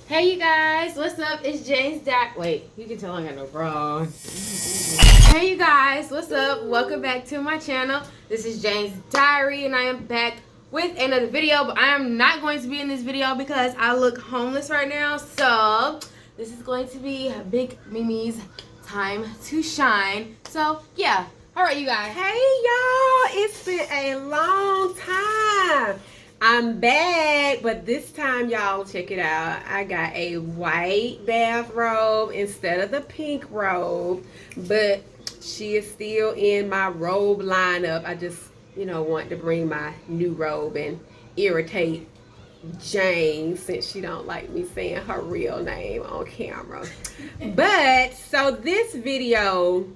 Hey you guys, what's up? It's Jane's Wait, you can tell I got no bra on. Hey you guys, what's up? Welcome back to my channel. This is Jane's Diary and I am back with another video, but I am not going to be in this video because I look homeless right now. So this is going to be Big Mimi's time to shine. So yeah, all right you guys. Hey y'all, it's been a long time. I'm back, but this time y'all check it out. I got a white bathrobe instead of the pink robe, but she is still in my robe lineup. I just, want to bring my new robe and irritate Jane since she don't like me saying her real name on camera. But so this video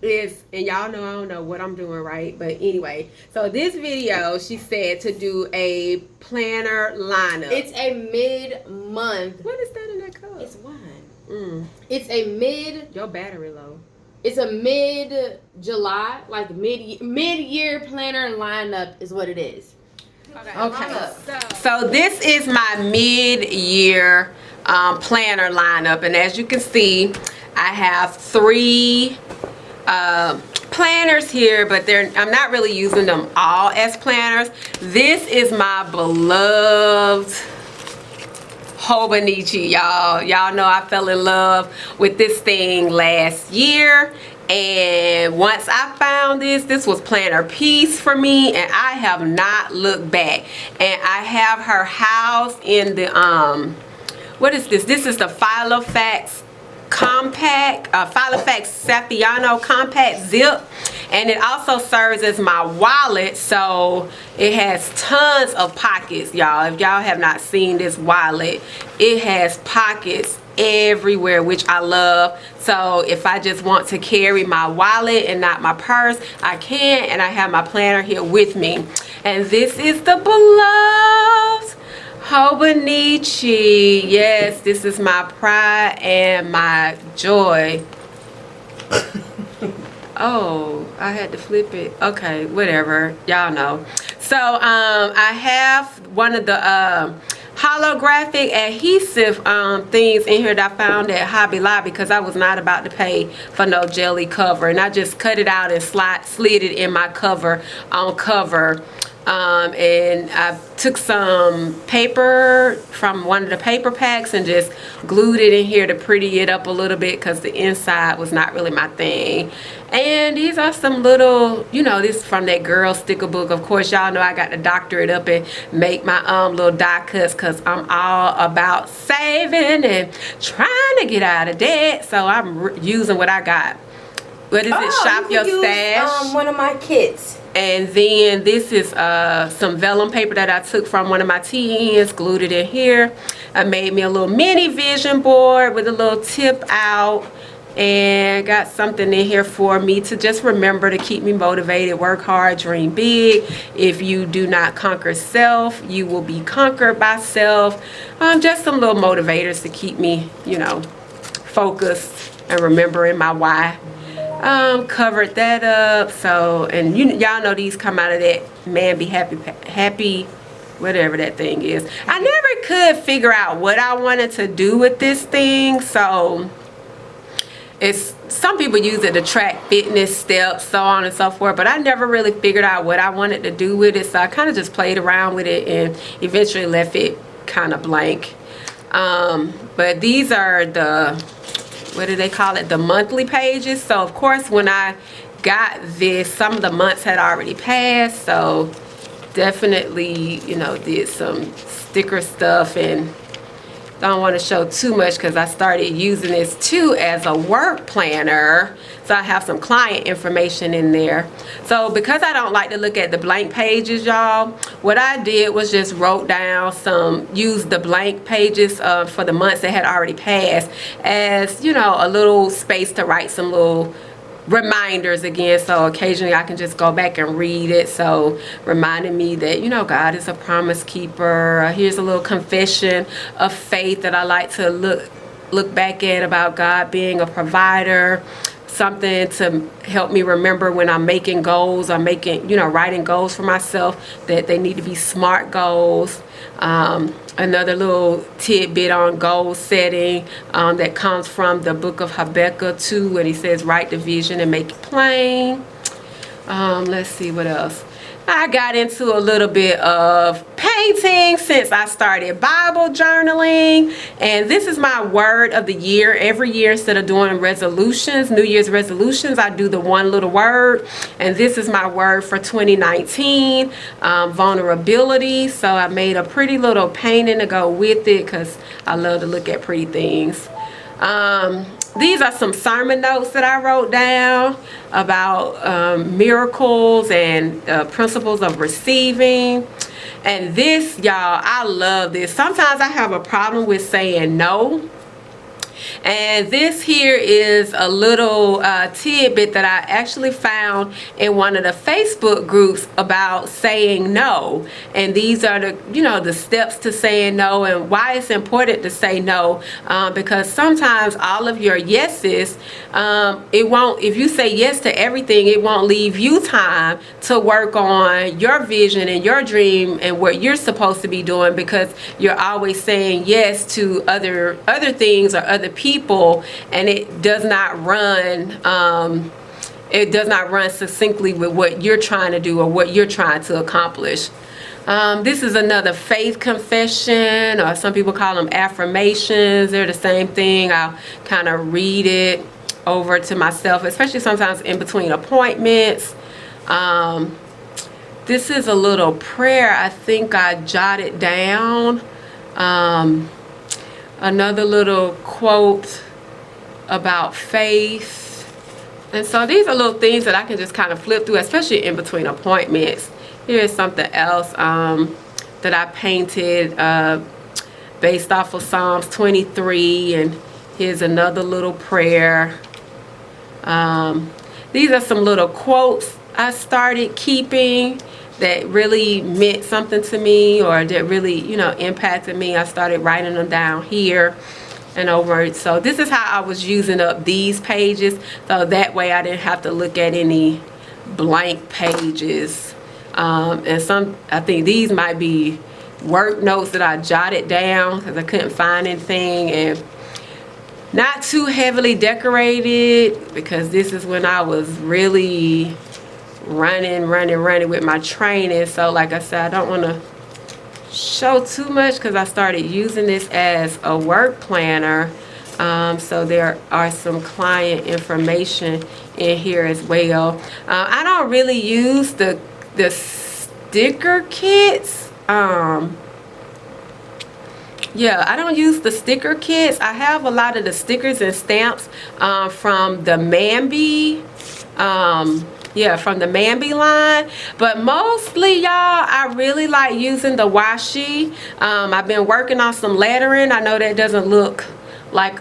is, and y'all know I don't know what I'm doing, right? But anyway, so this video she said to do a planner lineup. It's a mid-month. What is that in that cup? It's wine. It's a Your battery low. It's a mid-July, like mid-year planner lineup is what it is. Okay. So this is my mid-year planner lineup, and as you can see, I have 3 planners here, but I'm not really using them all as planners. This is my beloved Hobonichi, y'all. Y'all know I fell in love with this thing last year, and once I found this was planner peace for me, and I have not looked back. And I have her housed in the what is this? This is the Filofax compact, Filofax Saffiano compact zip, and it also serves as my wallet, so it has tons of pockets, y'all. If y'all have not seen this wallet, it has pockets everywhere, which I love. So if I just want to carry my wallet and not my purse, I can, and I have my planner here with me. And this is the beloved Hobonichi. Yes, this is my pride and my joy. Oh, I had to flip it. Okay, whatever. Y'all know. So I have one of the holographic adhesive things in here that I found at Hobby Lobby because I was not about to pay for no jelly cover, and I just cut it out and slid it in my cover on cover. And I took some paper from one of the paper packs and just glued it in here to pretty it up a little bit because the inside was not really my thing. And these are some little, this is from that girl sticker book. Of course, y'all know I got to doctor it up and make my little die cuts because I'm all about saving and trying to get out of debt. So I'm using what I got. What is it? Shop Your Stash. One of my kits. And then this is some vellum paper that I took from one of my TNs, glued it in here. I made me a little mini vision board with a little tip out, and got something in here for me to just remember to keep me motivated. Work hard, dream big. If you do not conquer self, you will be conquered by self. Just some little motivators to keep me, focused and remembering my why. Covered that up. So, and y'all know these come out of that Man Be Happy, whatever that thing is. I never could figure out what I wanted to do with this thing. So it's, some people use it to track fitness steps, so on and so forth, but I never really figured out what I wanted to do with it. So I kind of just played around with it and eventually left it kind of blank. But these are the, what do they call it, the monthly pages. So of course when I got this, some of the months had already passed, so definitely did some sticker stuff, and don't want to show too much because I started using this too as a work planner. So I have some client information in there. So because I don't like to look at the blank pages, y'all, what I did was just wrote down used the blank pages for the months that had already passed as, a little space to write some little reminders again, so occasionally I can just go back and read it. So reminding me that God is a promise keeper. Here's a little confession of faith that I like to look back at about God being a provider. Something to help me remember when I'm making goals, I'm making, writing goals for myself, that they need to be SMART goals. another little tidbit on goal setting that comes from the book of Habakkuk 2, when he says, write the vision and make it plain. Let's see what else. I got into a little bit of painting since I started Bible journaling, and this is my word of the year. Every year, instead of doing resolutions, New Year's resolutions, I do the one little word, and this is my word for 2019, vulnerability. So I made a pretty little painting to go with it because I love to look at pretty things. These are some sermon notes that I wrote down about miracles and principles of receiving. And this, y'all, I love this. Sometimes I have a problem with saying no. And this here is a little tidbit that I actually found in one of the Facebook groups about saying no. And these are the, you know, the steps to saying no and why it's important to say no. Because sometimes all of your yeses, it won't, if you say yes to everything, it won't leave you time to work on your vision and your dream and what you're supposed to be doing, because you're always saying yes to other things or other people, and it does not run succinctly with what you're trying to do or what you're trying to accomplish. This is another faith confession, or some people call them affirmations. They're the same thing. I'll kind of read it over to myself, especially sometimes in between appointments. This is a little prayer. I think I jotted down. Another little quote about faith. And so these are little things that I can just kind of flip through, especially in between appointments. Here's something else that I painted based off of Psalms 23. And here's another little prayer. These are some little quotes I started keeping that really meant something to me, or that really, you know, impacted me. I started writing them down here and over. So this is how I was using up these pages, so that way I didn't have to look at any blank pages. And some, I think these might be work notes that I jotted down because I couldn't find anything, and not too heavily decorated, because this is when I was really running with my training. So like I said, I don't want to show too much because I started using this as a work planner. So there are some client information in here as well. I don't really use the sticker kits. Yeah, I don't use the sticker kits. I have a lot of the stickers and stamps from the Mambi. Yeah, from the Mambi line. But mostly, y'all, I really like using the washi. I've been working on some lettering. I know that doesn't look like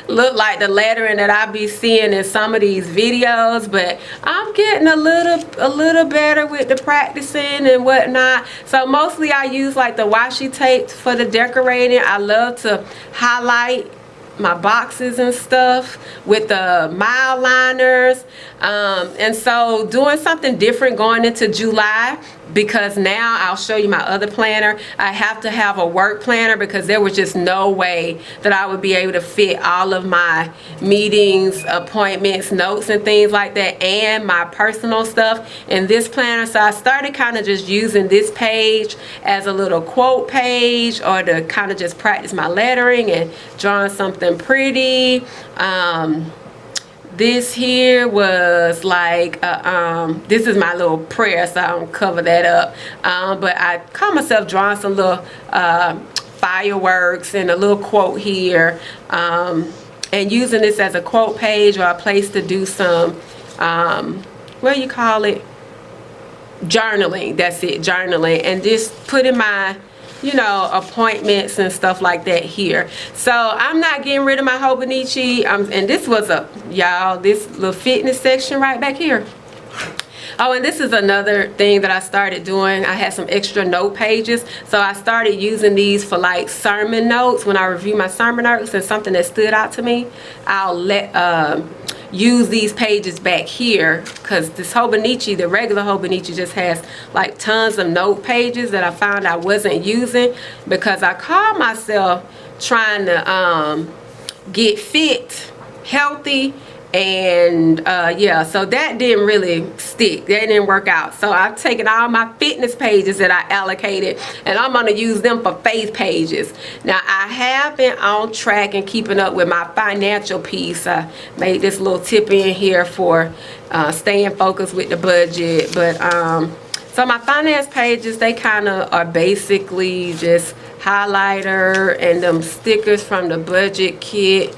look like the lettering that I be seeing in some of these videos, but I'm getting a little better with the practicing and whatnot. So mostly I use like the washi tape for the decorating. I love to highlight my boxes and stuff with the mile liners, and so doing something different going into July, because now I'll show you my other planner. I have to have a work planner because there was just no way that I would be able to fit all of my meetings, appointments, notes and things like that, and my personal stuff in this planner. So I started kind of just using this page as a little quote page, or to kind of just practice my lettering and drawing something pretty. This here was like, this is my little prayer, so I don't cover that up. But I caught myself drawing some little fireworks and a little quote here, and using this as a quote page or a place to do some, what do you call it? Journaling. That's it, journaling. And just putting my, you know, appointments and stuff like that here. So I'm not getting rid of my Hobonichi. And this was y'all, this little fitness section right back here. Oh, and this is another thing that I started doing. I had some extra note pages, so I started using these for like sermon notes. When I review my sermon notes and something that stood out to me, I'll use these pages back here, because this Hobonichi, the regular Hobonichi, just has like tons of note pages that I found I wasn't using because I called myself trying to get fit, healthy, and yeah, so that didn't really stick. That didn't work out. So I've taken all my fitness pages that I allocated and I'm going to use them for faith pages. Now I have been on track and keeping up with my financial piece. I made this little tip in here for staying focused with the budget, but so my finance pages, they kind of are basically just highlighter and them stickers from the budget kit.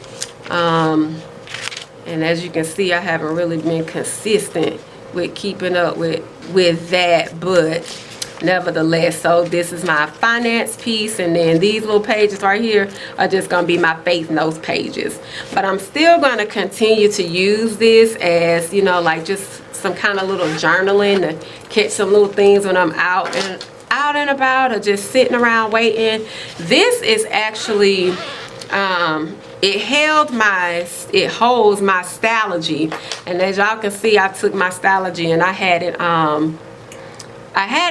And as you can see, I haven't really been consistent with keeping up with that, but nevertheless, so this is my finance piece, and then these little pages right here are just going to be my faith notes pages. But I'm still going to continue to use this as, you know, like just some kind of little journaling to catch some little things when I'm out and about or just sitting around waiting. This is actually it holds my Stalogy, and as y'all can see, I took my Stalogy and I had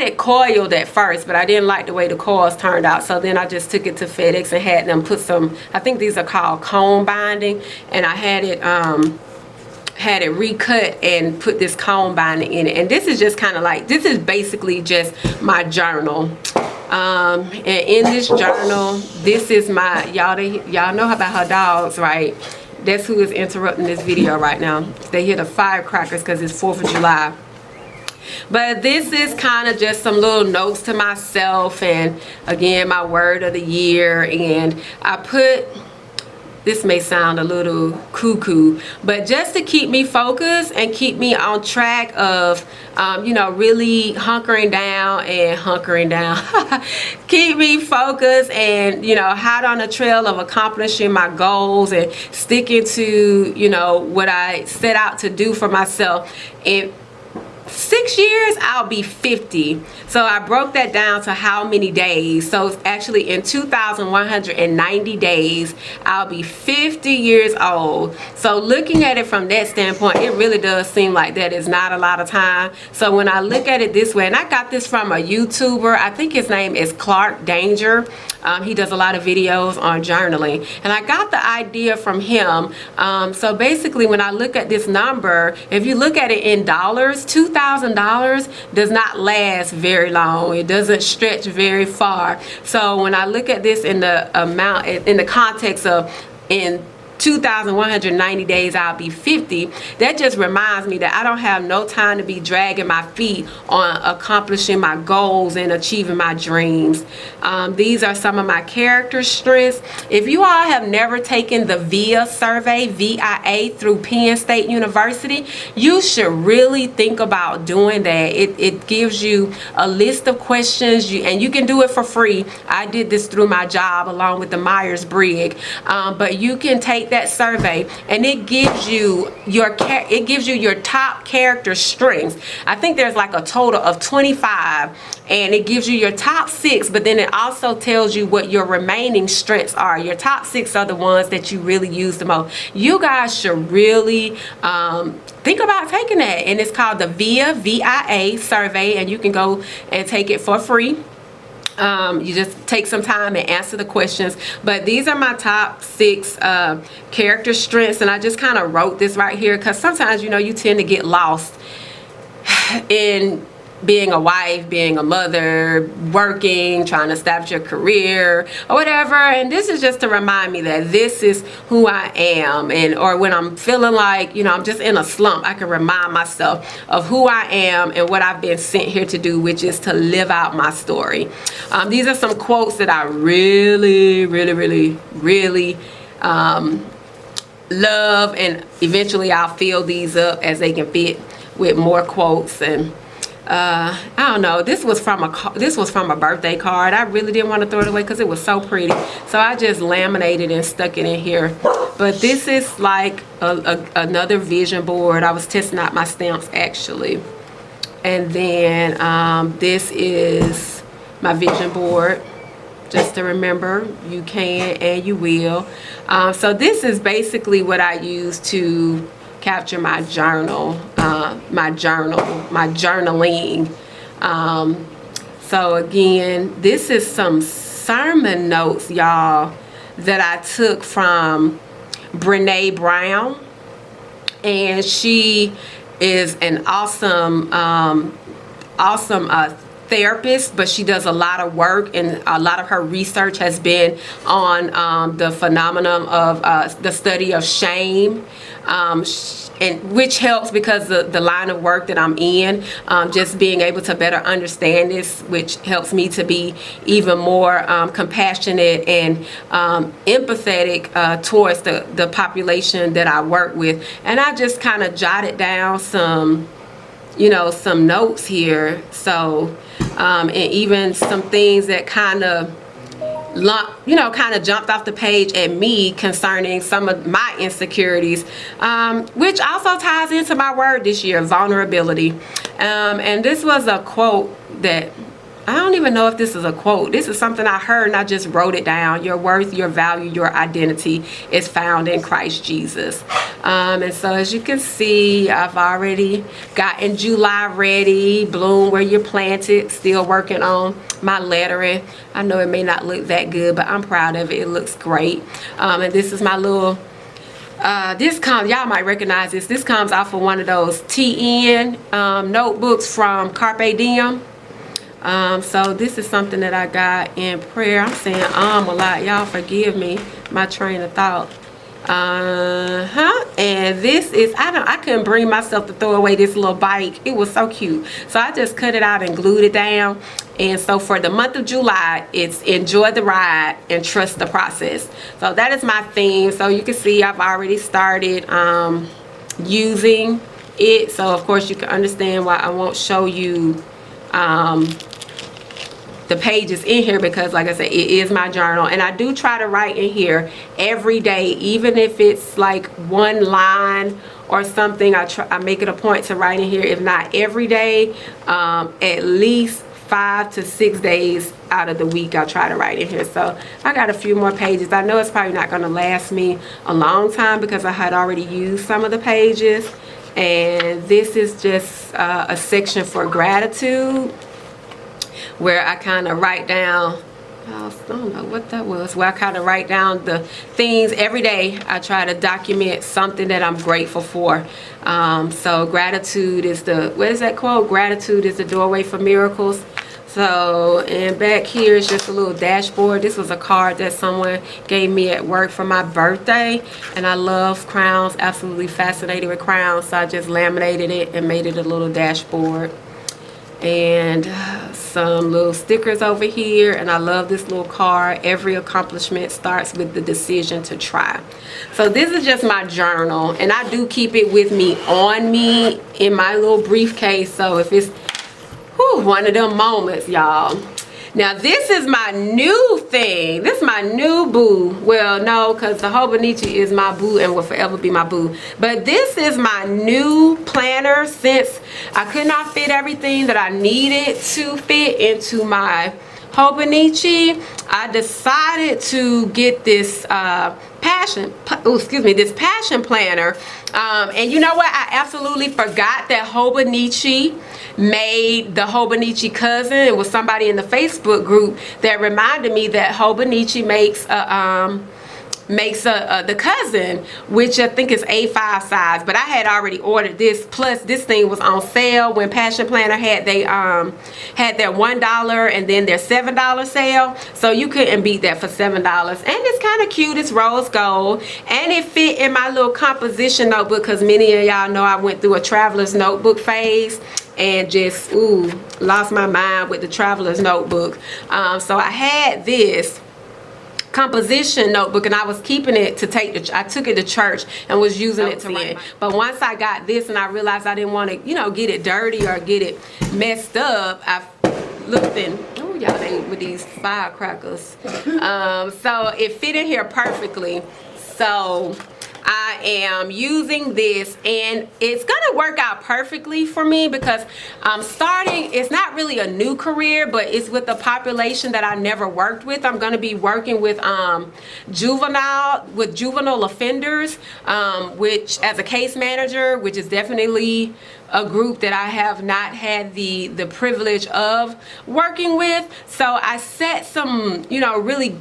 it coiled at first, but I didn't like the way the coils turned out, so then I just took it to FedEx and had them put some, I think these are called cone binding, and I had it recut and put this cone binding in it. And this is just kind of like, this is basically just my journal. And in this journal, this is my, y'all know about her dogs, right? That's who is interrupting this video right now. They hear the firecrackers because it's 4th of July. But this is kind of just some little notes to myself, and again, my word of the year. And I put, this may sound a little cuckoo, but just to keep me focused and keep me on track of, you know, really hunkering down, keep me focused and, you know, hot on the trail of accomplishing my goals and sticking to, you know, what I set out to do for myself. And 6 years, I'll be 50. So I broke that down to how many days. So actually in 2,190 days, I'll be 50 years old. So looking at it from that standpoint, it really does seem like that is not a lot of time. So when I look at it this way, and I got this from a YouTuber, I think his name is Clark Danger. He does a lot of videos on journaling, and I got the idea from him. So basically, when I look at this number, if you look at it in dollars, $2,000 does not last very long. It doesn't stretch very far. So when I look at this in the amount, in the context of in 2,190 days I'll be 50, that just reminds me that I don't have no time to be dragging my feet on accomplishing my goals and achieving my dreams. These are some of my character strengths. If you all have never taken the VIA survey, VIA, through Penn State University, you should really think about doing that. It gives you a list of questions, and you can do it for free. I did this through my job along with the Myers-Briggs, but you can take that survey, and it gives you your top character strengths. I think there's like a total of 25, and it gives you your top 6, but then it also tells you what your remaining strengths are. Your top 6 are the ones that you really use the most. You guys should really think about taking that, and it's called the VIA survey, and you can go and take it for free. You just take some time and answer the questions. But these are my top 6 character strengths, and I just kind of wrote this right here because sometimes, you know, you tend to get lost in being a wife, being a mother, working, trying to establish your career or whatever. And this is just to remind me that this is who I am. And or when I'm feeling like, you know, I'm just in a slump, I can remind myself of who I am and what I've been sent here to do, which is to live out my story. These are some quotes that I really love, and eventually I'll fill these up as they can fit with more quotes. And I don't know, this was from a birthday card. I really didn't want to throw it away because it was so pretty, so I just laminated and stuck it in here. But this is like another vision board. I was testing out my stamps actually, and then this is my vision board, just to remember you can and you will. So this is basically what I use to capture my journal, my journaling. So again, this is some sermon notes, y'all, that I took from Brene Brown, and she is an awesome therapist, but she does a lot of work, and a lot of her research has been on the phenomenon of the study of shame, and which helps because the line of work that I'm in, just being able to better understand this, which helps me to be even more compassionate and empathetic towards the population that I work with. And I just kind of jotted down some notes here. So and even some things that kind of jumped off the page at me concerning some of my insecurities, which also ties into my word this year, vulnerability. And this was a quote that, I don't even know if this is a quote. This is something I heard and I just wrote it down. Your worth, your value, your identity is found in Christ Jesus. And so as you can see, I've already gotten July ready, bloom where you're planted, still working on my lettering. I know it may not look that good, but I'm proud of it. It looks great. And this is my little, y'all might recognize this. This comes off of one of those TN notebooks from Carpe Diem. So this is something that I got in prayer. I'm saying a lot. Y'all forgive me, my train of thought. And this is, I couldn't bring myself to throw away this little bike. It was so cute. So I just cut it out and glued it down. And so for the month of July, it's enjoy the ride and trust the process. So that is my theme. So you can see I've already started using it. So of course you can understand why I won't show you the pages in here, because like I said, it is my journal, and I do try to write in here every day, even if it's like one line or something. I make it a point to write in here, if not every day, at least 5 to 6 days out of the week I try to write in here. So I got a few more pages. I know it's probably not going to last me a long time because I had already used some of the pages. And this is just a section for gratitude, where I kind of write down, I don't know what that was, where I kind of write down the things every day. I try to document something that I'm grateful for. So gratitude is what is that quote? Gratitude is the doorway for miracles. So, and back here is just a little dashboard. This was a card that someone gave me at work for my birthday, and I love crowns, absolutely fascinated with crowns, so I just laminated it and made it a little dashboard. And some little stickers over here, and I love this little card. Every accomplishment starts with the decision to try. So this is just my journal, and I do keep it with me, on me, in my little briefcase. So if it's one of them moments, y'all. Now this is my new thing. This is my new boo. Well, no, because the Hobonichi is my boo and will forever be my boo. But this is my new planner, since I could not fit everything that I needed to fit into my Hobonichi. I decided to get this passion planner. And you know what? I absolutely forgot that Hobonichi made the Hobonichi cousin. It was somebody in the Facebook group that reminded me that Hobonichi makes the cousin, which I think is A5 size, but I had already ordered this. Plus this thing was on sale when Passion Planner had their $1 and then their $7 sale, so you couldn't beat that for $7. And it's kind of cute. It's rose gold, and it fit in my little composition notebook, because many of y'all know I went through a traveler's notebook phase and just lost my mind with the traveler's notebook. So I had this composition notebook, and I was keeping it to I took it to church and was using it to write. But once I got this and I realized I didn't want to, get it dirty or get it messed up, I looked in, y'all ate with these firecrackers. So it fit in here perfectly. So I am using this, and it's gonna work out perfectly for me because I'm starting, it's not really a new career, but it's with a population that I never worked with. I'm gonna be working with juvenile offenders, which as a case manager, which is definitely a group that I have not had the privilege of working with. So I set some, really,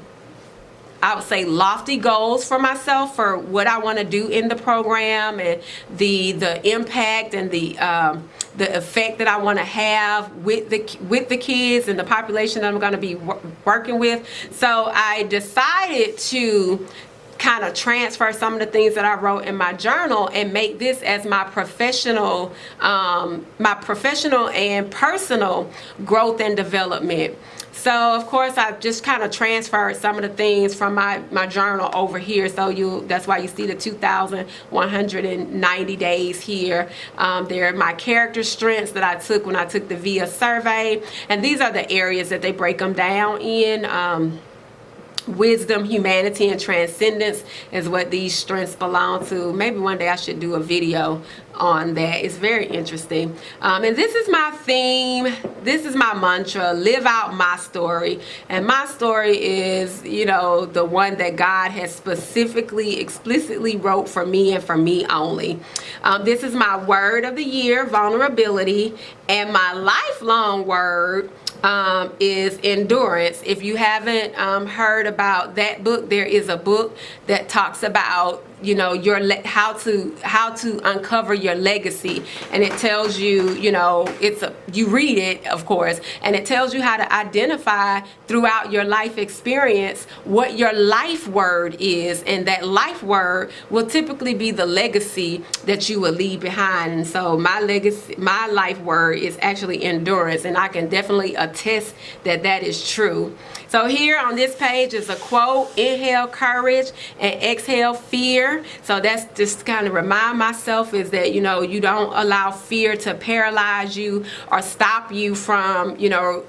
I would say, lofty goals for myself for what I want to do in the program, and the impact and the effect that I want to have with the kids and the population that I'm going to be working with. So I decided to kind of transfer some of the things that I wrote in my journal and make this as my professional and personal growth and development. So of course I just kind of transferred some of the things from my journal over here. So that's why you see the 2,190 days here. They're my character strengths that I took when I took the VIA survey, and these are the areas that they break them down in. Wisdom, humanity, and transcendence is what these strengths belong to. Maybe one day I should do a video on that. It's very interesting. And this is my theme. This is my mantra: live out my story. And my story is, the one that God has specifically, explicitly wrote for me and for me only. This is my word of the year, vulnerability, and my lifelong word is endurance. If you haven't heard about that book, there is a book that talks about your how to uncover your legacy, and it tells you, you read it, of course, and it tells you how to identify throughout your life experience what your life word is, and that life word will typically be the legacy that you will leave behind. And so my life word is actually endurance, and I can definitely attest that that is true. So here on this page is a quote: inhale courage and exhale fear. So that's just kind of remind myself is that, you don't allow fear to paralyze you or stop you from,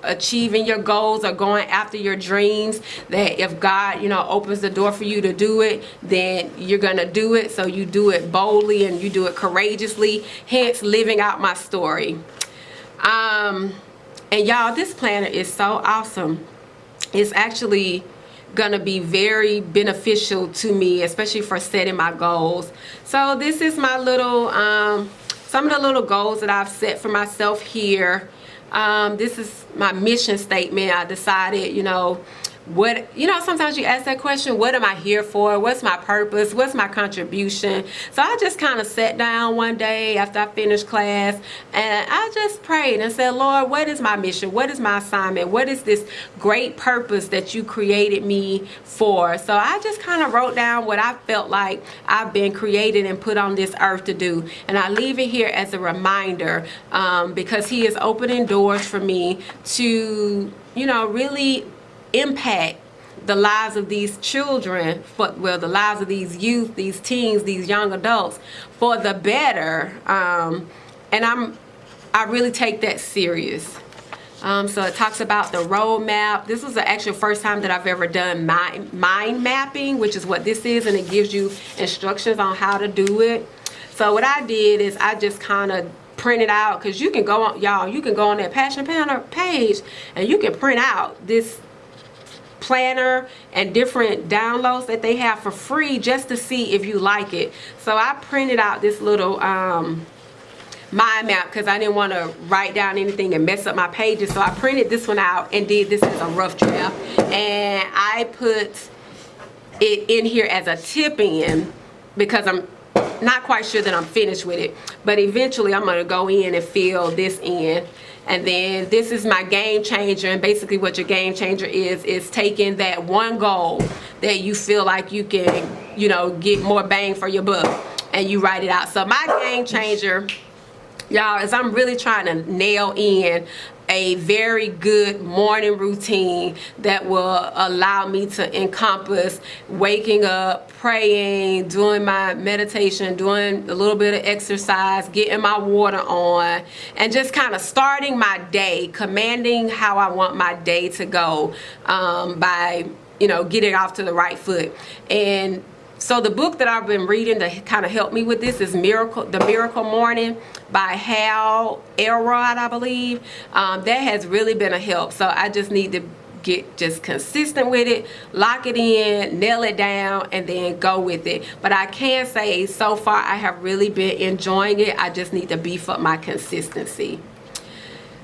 achieving your goals or going after your dreams. That if God, opens the door for you to do it, then you're going to do it. So you do it boldly and you do it courageously, hence living out my story. And y'all, this planner is so awesome. It's actually gonna be very beneficial to me, especially for setting my goals. So this is my little some of the little goals that I've set for myself here. This is my mission statement. I decided, sometimes you ask that question, what am I here for? What's my purpose? What's my contribution? So I just kind of sat down one day after I finished class, and I just prayed and said, Lord, what is my mission? What is my assignment? What is this great purpose that you created me for? So I just kind of wrote down what I felt like I've been created and put on this earth to do. And I leave it here as a reminder, because he is opening doors for me to, really impact the lives of these children, the lives of these youth, these teens, these young adults for the better. And I really take that serious. So it talks about the roadmap. This was the actual first time that I've ever done mind mapping, which is what this is, and it gives you instructions on how to do it. So what I did is I just kind of print it out, because you can go on, y'all, you can go on that Passion Planner page and you can print out this planner and different downloads that they have for free just to see if you like it. So I printed out this little mind map because I didn't want to write down anything and mess up my pages. So I printed this one out and did this as a rough draft, and I put it in here as a tip in because I'm not quite sure that I'm finished with it, but eventually I'm going to go in and fill this in. And then this is my game changer, and basically what your game changer is taking that one goal that you feel like you can, get more bang for your buck, and you write it out. So my game changer, y'all, is I'm really trying to nail in a very good morning routine that will allow me to encompass waking up, praying, doing my meditation, doing a little bit of exercise, getting my water on, and just kind of starting my day, commanding how I want my day to go by, getting off to the right foot. And So the book that I've been reading to kind of help me with this is The Miracle Morning by Hal Elrod, I believe. That has really been a help. So I just need to get just consistent with it, lock it in, nail it down, and then go with it. But I can say so far I have really been enjoying it. I just need to beef up my consistency.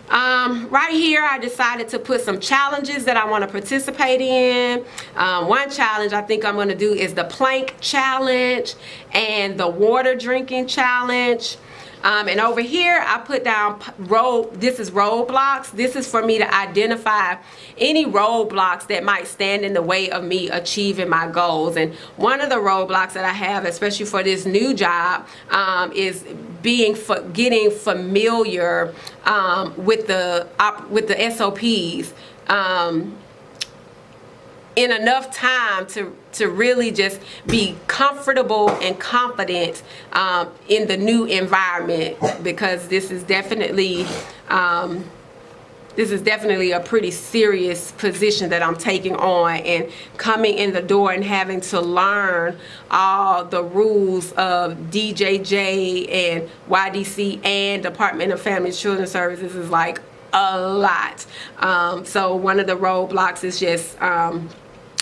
Right here I decided to put some challenges that I want to participate in. One challenge I think I'm going to do is the plank challenge and the water drinking challenge. And over here I put down this is roadblocks. This is for me to identify any roadblocks that might stand in the way of me achieving my goals. And one of the roadblocks that I have, especially for this new job, is getting familiar with the SOPs in enough time to really just be comfortable and confident in the new environment, because this is definitely a pretty serious position that I'm taking on, and coming in the door and having to learn all the rules of DJJ and YDC and Department of Family and Children Services is like a lot. So one of the roadblocks is just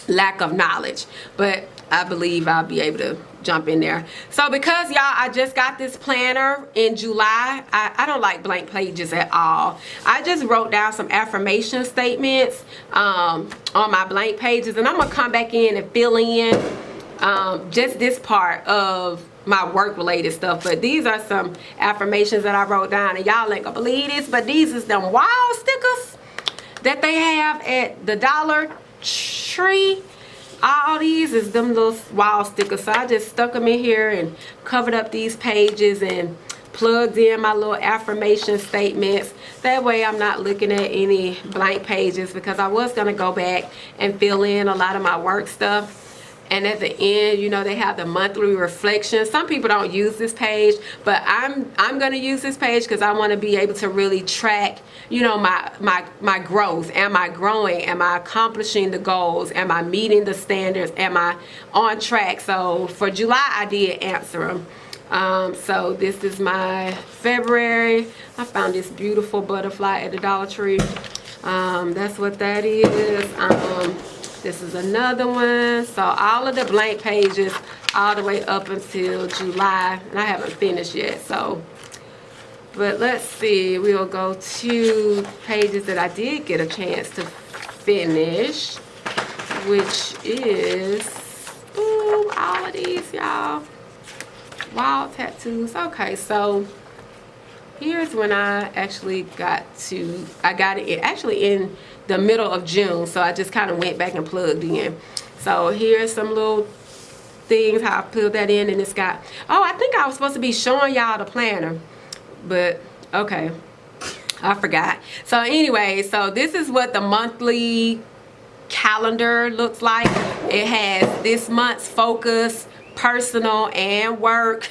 lack of knowledge, but I believe I'll be able to jump in there. So because y'all, I just got this planner in July, I don't like blank pages at all. I just wrote down some affirmation statements on my blank pages, and I'm gonna come back in and fill in just this part of my work related stuff. But these are some affirmations that I wrote down, and y'all ain't gonna believe this, but these is them wow stickers that they have at the Dollar Tree. All these is them little wow stickers. So I just stuck them in here and covered up these pages and plugged in my little affirmation statements. That way I'm not looking at any blank pages, because I was going to go back and fill in a lot of my work stuff. And at the end, you know, they have the monthly reflection. Some people don't use this page, but I'm going to use this page because I want to be able to really track, you know, my growth. Am I growing? Am I accomplishing the goals? Am I meeting the standards? Am I on track? So for July, I did answer them. So this is my February. I found this beautiful butterfly at the Dollar Tree. That's what that is. This is another one. So all of the blank pages all the way up until July, and I haven't finished yet. So, but let's see, we'll go to pages that I did get a chance to finish, which is all of these, y'all. Wild tattoos. Okay, so here's when I actually got it actually in the middle of June, so I just kind of went back and plugged in. So here's some little things, how I plugged that in, and it's got, oh, I think I was supposed to be showing y'all the planner, but okay, I forgot. So anyway, so this is what the monthly calendar looks like. It has this month's focus, personal, and work.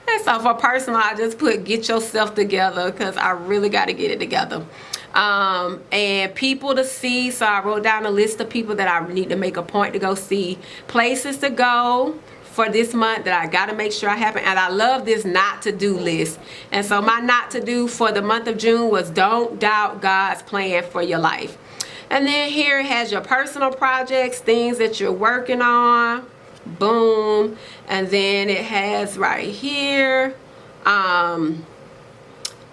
And so for personal, I just put get yourself together, because I really got to get it together. And people to see, so I wrote down a list of people that I need to make a point to go see, places to go for this month that I got to make sure I happen. And I love this not to do list. And so my not to do for the month of June was don't doubt God's plan for your life. And then here it has your personal projects, things that you're working on. Boom. And then it has right here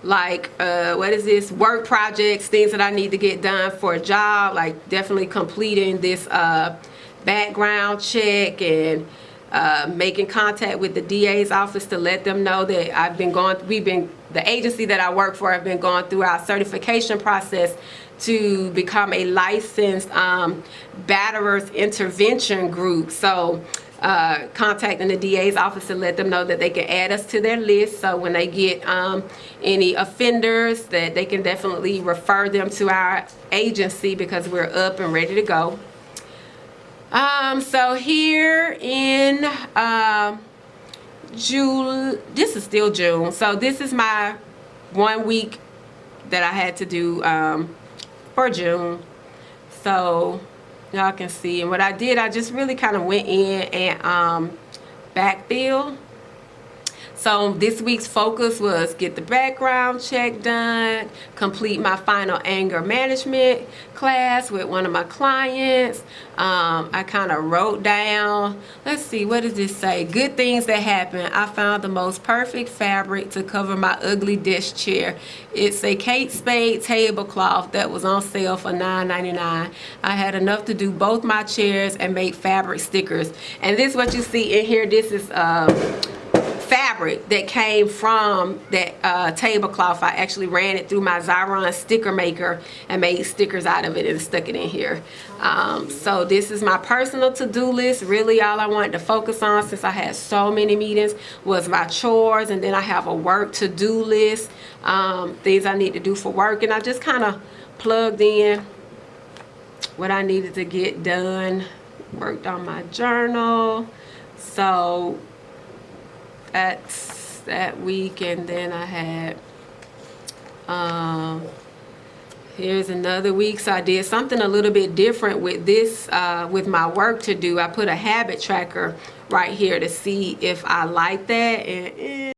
what is this, work projects, things that I need to get done for a job, like definitely completing this background check and making contact with the DA's office to let them know that the agency that I work for have been going through our certification process to become a licensed batterers intervention group. So contacting the DA's office to let them know that they can add us to their list, so when they get any offenders, that they can definitely refer them to our agency, because we're up and ready to go. So here in June, this is still June, so this is my 1 week that I had to do for June. So y'all can see, and what I did, I just really kind of went in and backfill. So this week's focus was get the background check done, complete my final anger management class with one of my clients. I kind of wrote down, let's see, what does this say? Good things that happen. I found the most perfect fabric to cover my ugly desk chair. It's a Kate Spade tablecloth that was on sale for $9.99. I had enough to do both my chairs and make fabric stickers. And this is what you see in here. This is fabric that came from that tablecloth. I actually ran it through my Xyron sticker maker and made stickers out of it and stuck it in here. So this is my personal to-do list. Really all I wanted to focus on, since I had so many meetings, was my chores, and then I have a work to-do list, things I need to do for work, and I just kind of plugged in what I needed to get done. Worked on my journal. So that's that week. And then I had here's another week. So I did something a little bit different with this, with my work to do. I put a habit tracker right here to see if I like that, and